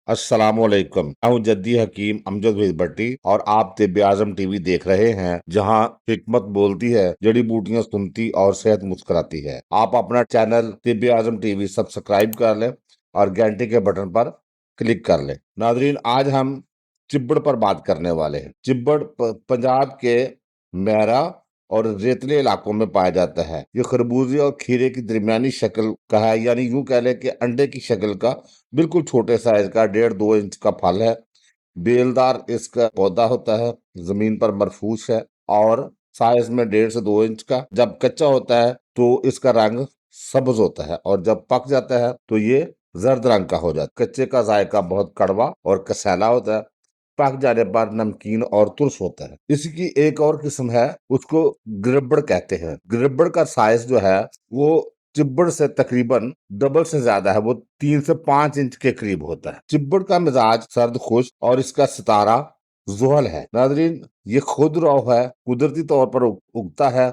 अस्सलामुअलैकुम। मैं हूं जद्दी हकीम अमजद भाई भट्टी और आप तिब्बे आजम टीवी देख रहे हैं, जहां हिकमत बोलती है, जड़ी बूटियां सुनती और सेहत मुस्कुराती है। आप अपना चैनल तिब्बे आजम टीवी सब्सक्राइब कर लें और घंटे के बटन पर क्लिक कर लें। नाजरीन, आज हम चिब्बड़ पर बात करने वाले हैं। चिब्बड़ पंजाब के मेरा और रेतले इलाकों में पाया जाता है। ये खरबूजे और खीरे की दरमियानी शक्ल का है, यानी यूं कह लें कि अंडे की शक्ल का बिल्कुल छोटे साइज का 1.5-2 इंच का फल है। बेलदार इसका पौधा होता है, जमीन पर मरफूस है और साइज में 1.5 से 2 इंच का। जब कच्चा होता है तो इसका रंग सब्ज होता है और जब पक जाता है तो ये जर्द रंग का हो जाता है। कच्चे का जायका बहुत कड़वा और कसैला होता है, पक जाने पर नमकीन और तुर्स होता है। इसकी एक और किस्म है, उसको गिरबड़ कहते हैं। गिरबड़ का साइज जो है वो चिब्बड़ से तकरीबन डबल से ज्यादा है, वो 3 से 5 इंच के करीब होता है। चिब्बड़ का मिजाज सर्द खुश और इसका सितारा जुहल है। नाजरीन, ये खुदरौ है, कुदरती तौर पर उगता है,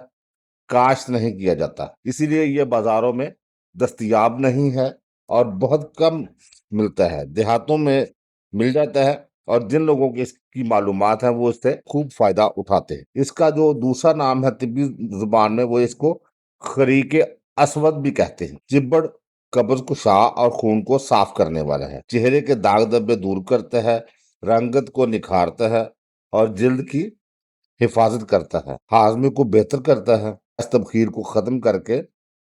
काश्त नहीं किया जाता, इसीलिए ये बाजारों में दस्तयाब नहीं है और बहुत कम मिलता है। देहातों में मिल जाता है और जिन लोगों की इसकी मालूमात है वो इससे खूब फायदा उठाते हैं। इसका जो दूसरा नाम है तिब्बी जुबान में, वो इसको खरीके असवद भी कहते हैं। चिब्बड़ कब्ज कुशा और खून को साफ करने वाला है, चेहरे के दाग धब्बे दूर करता है, रंगत को निखारता है और जिल्द की हिफाजत करता है, हाजमे को बेहतर करता है, तबखीर को खत्म करके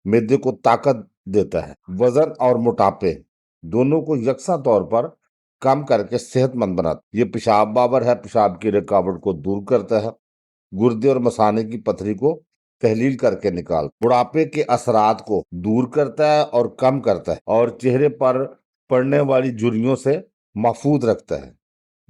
मैदे को ताकत देता है, वजन और मोटापे दोनों को यकसा तौर पर कम करके सेहतमंद बनाता है। ये पेशाब बाबर है, पेशाब की रुकावट को दूर करता है, गुर्दे और मसाने की पथरी को तहलील करके निकाल, बुढ़ापे के असरात को दूर करता है और कम करता है और चेहरे पर पड़ने वाली झुर्रियों से महफूज रखता है,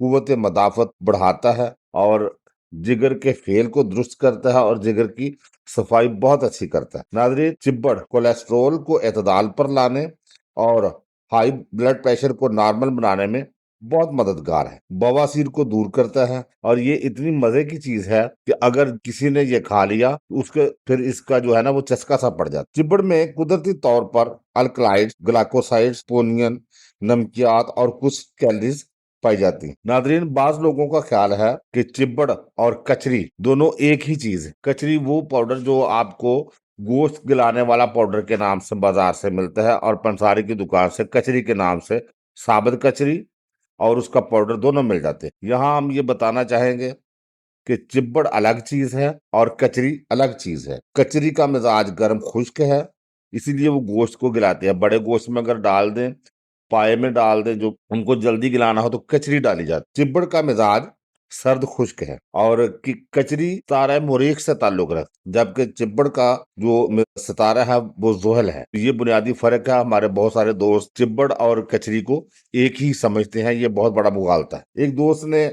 कुव्वत मदाफत बढ़ाता है और जिगर के फेल को दुरुस्त करता है और जिगर की सफाई बहुत अच्छी करता है। नाजरीन, चिब्बड़ कोलेस्ट्रोल को एतदाल पर लाने और हाई ब्लड प्रेशर को नॉर्मल बनाने में बहुत मददगार है, बवासीर को दूर करता है और ये इतनी मजे की चीज है कि अगर किसी ने ये खा लिया तो उसके फिर इसका जो है ना वो चस्का सा पड़ जाता। चिब्बड़ में कुदरती तौर पर अल्कलाइड्स, ग्लाइकोसाइड्स, पोनियन, नमकियात और कुछ कैलोरीज पाई जाती है। नादरीन, बाज लोगों का ख्याल है कि चिब्बड़ और कचरी दोनों एक ही चीज है। कचरी वो पाउडर जो आपको गोश्त गिलाने वाला पाउडर के नाम से बाजार से मिलता है और पंसारी की दुकान से कचरी के नाम से साबित कचरी और उसका पाउडर दोनों मिल जाते हैं। यहाँ हम ये बताना चाहेंगे कि चिब्बड़ अलग चीज है और कचरी अलग चीज है। कचरी का मिजाज गर्म खुश्क है, इसीलिए वो गोश्त को गिलाते हैं। बड़े गोश्त में अगर डाल दें, पाए में डाल दें, जो उनको जल्दी गिलाना हो तो कचरी डाली जाती। चिब्बड़ का मिजाज सर्द खुश्क है और कचरी सितारा मुरीख से ताल्लुक रखती, जबकि चिब्बड़ का जो सितारा है वो जोहल है। ये बुनियादी फर्क है। हमारे बहुत सारे दोस्त चिब्बड़ और कचरी को एक ही समझते हैं, ये बहुत बड़ा मुगालता है। एक दोस्त ने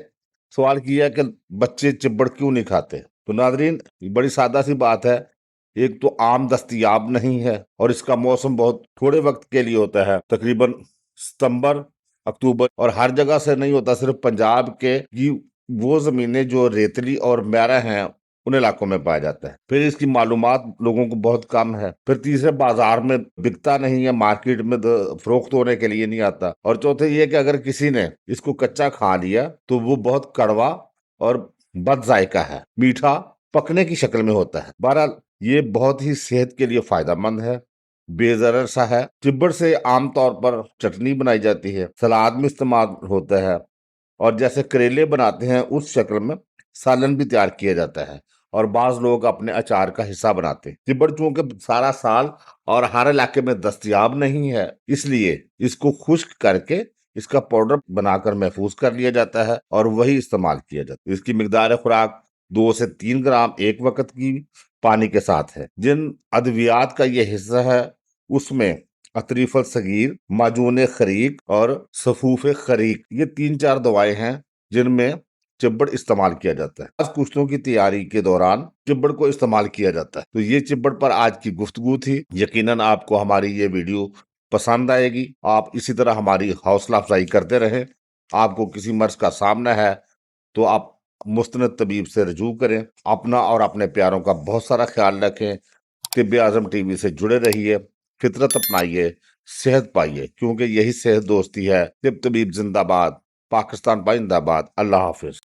सवाल किया कि बच्चे चिब्बड़ क्यों नहीं खाते, तो नाजरीन बड़ी सादा सी बात है। एक तो आम दस्तयाब नहीं है और इसका मौसम बहुत थोड़े वक्त के लिए होता है, तकरीबन सितंबर अक्टूबर, और हर जगह से नहीं होता, सिर्फ पंजाब के की वो जमीनें जो रेतली और म्यारा हैं उन इलाकों में पाया जाता है। फिर इसकी मालूमात लोगों को बहुत कम है। फिर तीसरे, बाजार में बिकता नहीं है, मार्केट में फरोख्त होने के लिए नहीं आता। और चौथे ये कि अगर किसी ने इसको कच्चा खा लिया तो वो बहुत कड़वा और बद जायका है, मीठा पकने की शक्ल में होता है। बहरहाल ये बहुत ही सेहत के लिए फायदेमंद है, बेजरर सा है। चिब्बड़ से आमतौर पर चटनी बनाई जाती है, सलाद में इस्तेमाल होता है और जैसे करेले बनाते हैं उस शक्ल में सालन भी तैयार किया जाता है और बाज लोग अपने अचार का हिस्सा बनाते हैं। चिब्बड़ चूंकि सारा साल और हर इलाके में दस्तयाब नहीं है, इसलिए इसको खुश्क करके इसका पाउडर बनाकर महफूज कर लिया जाता है और वही इस्तेमाल किया जाता है। इसकी मिकदार खुराक 2 से 3 ग्राम एक वक्त की पानी के साथ है। जिन अद्वियात का ये हिस्सा है उसमें अतरीफल सगीर, माजून खरीक और सफूफ खरीक, ये 3-4 दवाएं हैं जिनमें चिब्बड़ इस्तेमाल किया जाता है। आज कुश्तों की तैयारी के दौरान चिब्बड़ को इस्तेमाल किया जाता है। तो ये चिब्बड़ पर आज की गुफ्तगू थी। यकीनन आपको हमारी ये वीडियो पसंद आएगी। आप इसी तरह हमारी हौसला अफजाई करते रहें। आपको किसी मर्ज का सामना है तो आप मुस्तनद तबीब से रजू करें। अपना और अपने प्यारों का बहुत सारा ख्याल रखें। तिब्बे आजम टीवी से जुड़े रहिए, फितरत अपनाइए, صحت پائیے، کیونکہ یہی صحت دوستی ہے۔ طب طبیب زندہ باد، پاکستان پائندہ باد۔ اللہ حافظ۔